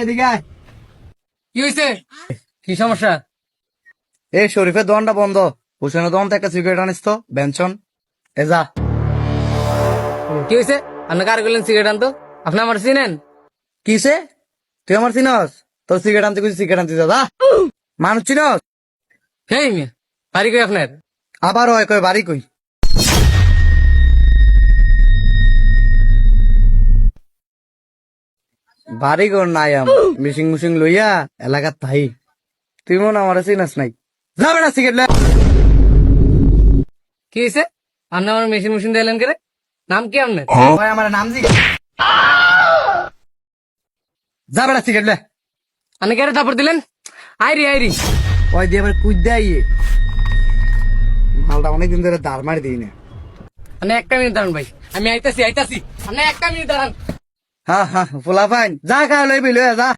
এদিকে আয়। কি হয়েছে? কি সমস্যা? এই শরীফের দোকানটা বন্ধ, হোসেনের দোকান থেকে একটা সিগারেট আনিস তো বেনশন। এ যা। কি হয়েছে? আপনি কার গেলেন সিগারেট আনতো? আপনি আমার চিনেন? কিসে? তুই আমার চিনস? তোর সিগারেট আনতে কিছু সিগারেট আনতে যা। মানুষ চিনস? সেই মেয়ে বাড়ি কই আপনার? আবার হয় কই বাড়ি কই? বাড়ি কর নাই মিশিং মুশিং লইয়া এলাকার তাই। তুই মনে আমার চিনাস নাই। যাবে না সিগারেট লে। কি হয়েছে? আপনি আমার মেশিন মেশিন দিলেন কে? নাম কি আপনার? ওই আমার নাম জি। যাবে না সিগারেট লে। আপনি কে থাপড় দিলেন? আইরি আইরি। ওই দিয়ে আবার কুদ দেয় মালটা অনেকদিন ধরে দাঁড় মারি দিই না। আপনি একটা মিনিট দাঁড়ান ভাই, আমি আইতাছি। আপনি একটা মিনিট দাঁড়ান। হ্যাঁ হ্যাঁ, ফুলা ফাইন যা খা লইবি লইয়া যা।